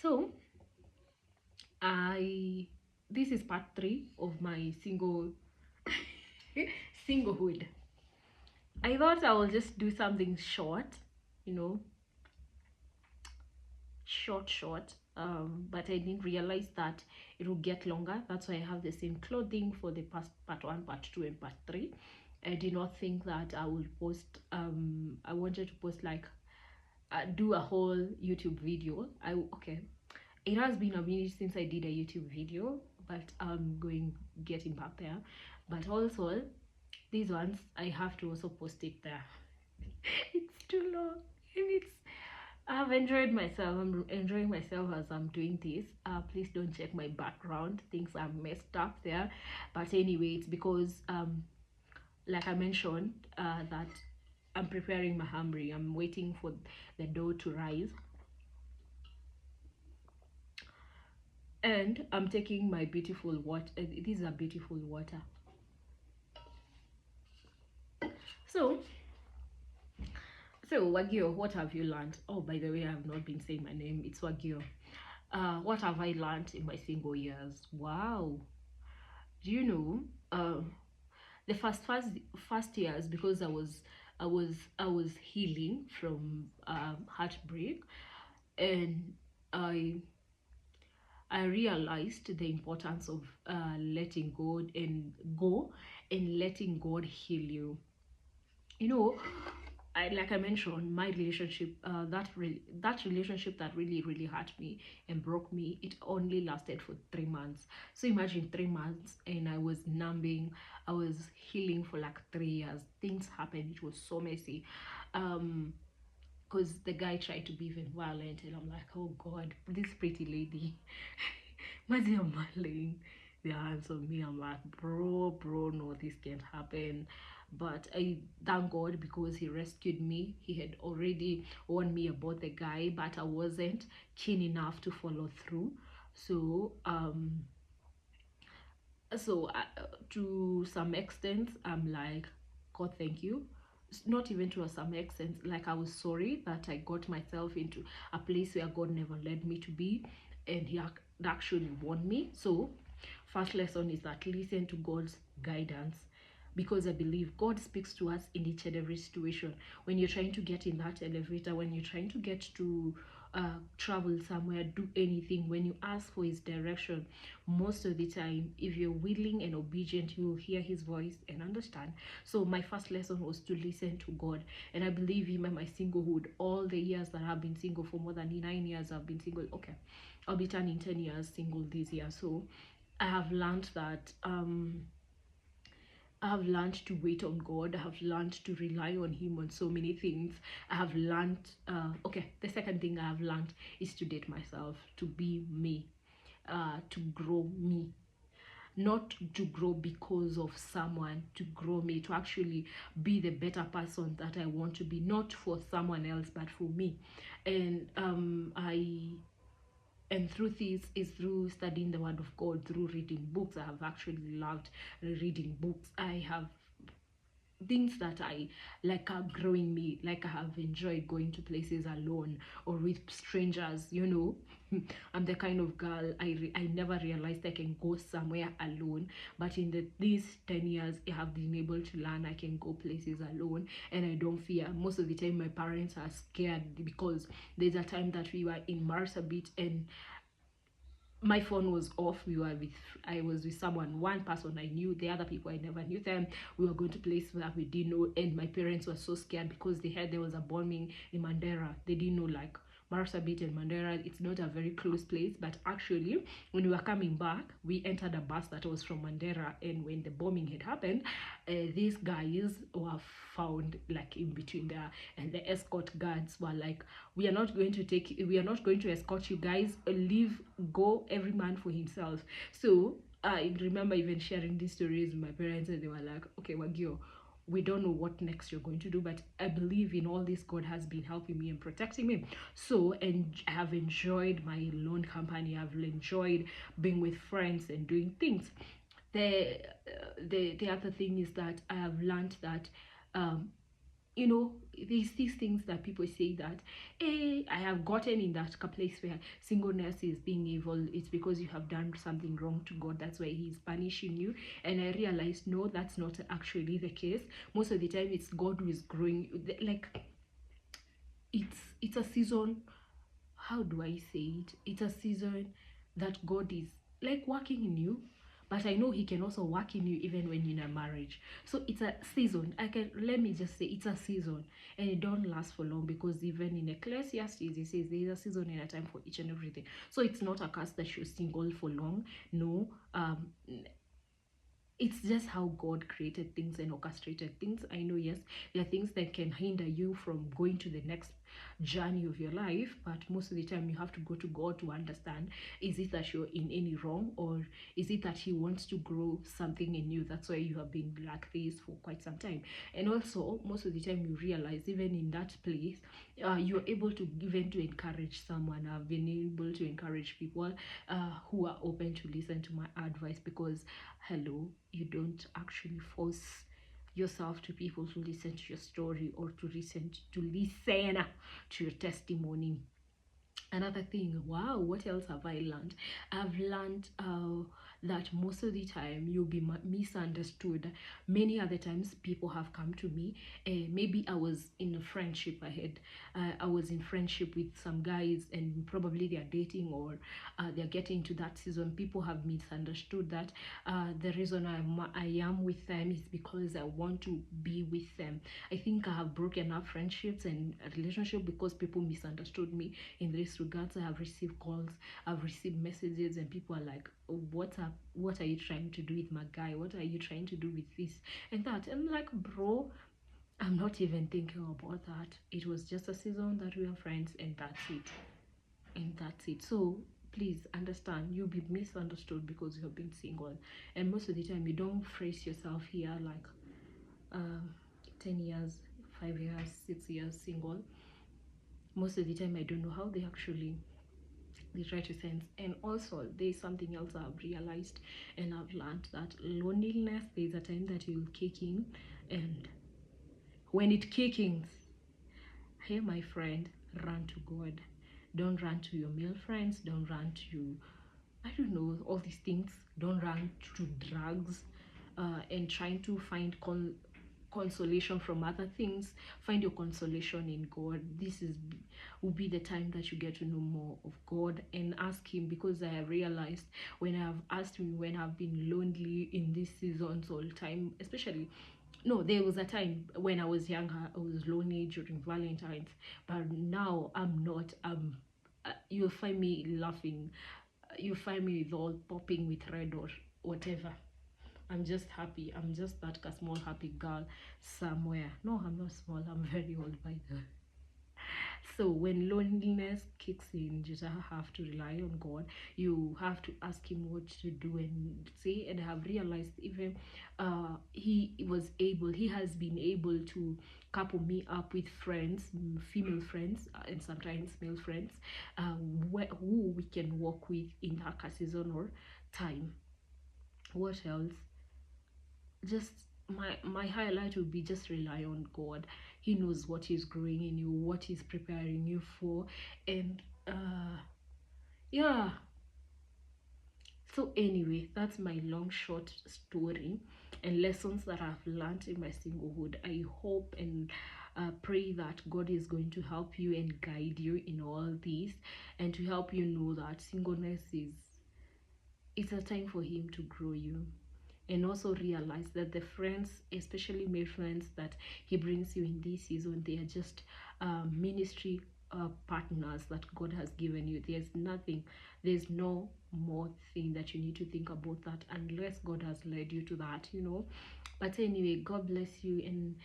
So this is part 3 of my singlehood. I thought I will just do something short, you know, short, but I didn't realize that it will get longer. That's why I have the same clothing for the past part 1, part 2, and part 3. I did not think that I would post, I wanted to post like do a whole YouTube video. Okay, it has been a minute since I did a YouTube video, but I'm getting back there. But also these ones I have to also post it there. It's too long, and I've enjoyed myself. I'm enjoying myself as I'm doing this. Please don't check my background, things are messed up there. But anyway, it's because like I mentioned, that I'm preparing mahamri. I'm waiting for the dough to rise, and I'm taking my beautiful water. This is a beautiful water. So Wagio, what have you learned? Oh, by the way, I have not been saying my name. It's Wagio. What have I learned in my single years? Wow. Do you know? The first years, because I was healing from heartbreak, and I realized the importance of letting go and letting God heal you. You know, like I mentioned, my relationship, that relationship that really hurt me and broke me, it only lasted for 3 months. So imagine 3 months, and I was numbing, I was healing for like 3 years. Things happened. It was so messy. Because the guy tried to be even violent, and I'm like, oh God, this pretty lady, Mazi laying their hands on me. I'm like, bro, no, this can't happen. But I thank God, because he rescued me. He had already warned me about the guy, but I wasn't keen enough to follow through. So so to some extent, I'm like, God, thank you. Not even to some extent, like I was sorry that I got myself into a place where God never led me to be, and he actually warned me. So first lesson is that listen to God's guidance, because I believe God speaks to us in each and every situation. When you're trying to get in that elevator, when you're trying to get to travel somewhere, do anything, when you ask for his direction, most of the time, if you're willing and obedient, you will hear his voice and understand. So my first lesson was to listen to God, and I believe him in my singlehood. All the years that I've been single, for more than 9 years I've been single. Okay, I'll be turning 10 years single this year. So I have learned that I have learned to wait on God. I have learned to rely on him on so many things. I have learned, okay, the second thing I have learned is to date myself, to be me, to grow me. Not to grow because of someone, to grow me, to actually be the better person that I want to be, not for someone else, but for me. And through this is through studying the word of God, through reading books. I have actually loved reading books. I have things that I like are growing me. Like I have enjoyed going to places alone or with strangers, you know. I'm the kind of girl, I never realized I can go somewhere alone, but in these 10 years I have been able to learn I can go places alone, and I don't fear. Most of the time my parents are scared, because there's a time that we were in Marsabit, and my phone was off. I was with someone, one person I knew, the other people I never knew them. We were going to place that we didn't know, and my parents were so scared because they heard there was a bombing in Mandera. They didn't know, like, Marsabit and Mandera, it's not a very close place. But actually, when we were coming back, we entered a bus that was from Mandera, and when the bombing had happened, these guys were found like in between there, and the escort guards were like, we are not going to escort you guys, leave, go, every man for himself. So I remember even sharing these stories with my parents, and they were like, okay, Wagio, we don't know what next you're going to do, but I believe in all this, God has been helping me and protecting me. So, and I have enjoyed my lone company. I've enjoyed being with friends and doing things. The other thing is that I have learned that you know, there's these things that people say that, hey, I have gotten in that place where singleness is being evil. It's because you have done something wrong to God, that's why he's punishing you. And I realized, no, that's not actually the case. Most of the time it's God who is growing. Like, it's a season. How do I say it? It's a season that God is like working in you, but I know he can also work in you even when you're in a marriage. So it's a season. I can, let me just say, it's a season, and it don't last for long, because even in Ecclesiastes it says there's a season and a time for each and everything. So it's not a curse that you're single for long. No, it's just how God created things and orchestrated things. I know, yes, there are things that can hinder you from going to the next journey of your life, but most of the time you have to go to God to understand, is it that you're in any wrong, or is it that he wants to grow something in you? That's why you have been like this for quite some time. And also, most of the time you realize, even in that place, you're able to even to encourage someone. I've been able to encourage people who are open to listen to my advice, because hello, you don't actually force yourself to people to listen to your story, or to listen to your testimony. Another thing, wow, what else have I learned? I've learned that most of the time you'll be misunderstood. Many other times people have come to me, maybe I was in a friendship. I was in friendship with some guys, and probably they're dating, or they're getting into that season. People have misunderstood that the reason I am with them is because I want to be with them. I think I have broken up friendships and a relationship because people misunderstood me in this regards. I have received calls, I've received messages, and people are like, oh, what's up? What are you trying to do with my guy? What are you trying to do with this and that? And I'm like, bro, I'm not even thinking about that. It was just a season that we are friends, and that's it. And that's it. So please understand, you'll be misunderstood because you have been single. And most of the time you don't phrase yourself here like, um 10 years, 5 years, 6 years single. Most of the time I don't know how they try to sense. And also there's something else I've realized and I've learned, that loneliness, there's a time that it will kick in. And when it kicks in, hey my friend, run to God. Don't run to your male friends, don't run to, I don't know, all these things. Don't run to drugs, and trying to find consolation from other things. Find your consolation in God. This is will be the time that you get to know more of God and ask him, because I have realized, when I have asked him, when I've been lonely in these seasons all the time, especially, no, there was a time when I was younger, I was lonely during Valentine's, but now I'm not. You'll find me laughing, you find me with all popping with red or whatever. I'm just happy. I'm just that small happy girl somewhere. No, I'm not small. I'm very old by the way. So when loneliness kicks in, you just have to rely on God. You have to ask him what to do and say. And I have realized, even he has been able to couple me up with friends, female friends, and sometimes male friends, who we can work with in darker season or time. What else? Just my highlight would be, just rely on God. He knows what he's growing in you, what he's preparing you for. And yeah, so anyway, that's my long short story and lessons that I've learned in my singlehood. I hope and pray that God is going to help you and guide you in all this, and to help you know that singleness is, it's a time for him to grow you. And also realize that the friends, especially male friends, that he brings you in this season, they are just ministry partners that God has given you. There's no more thing that you need to think about that, unless God has led you to that, you know. But anyway, God bless you, and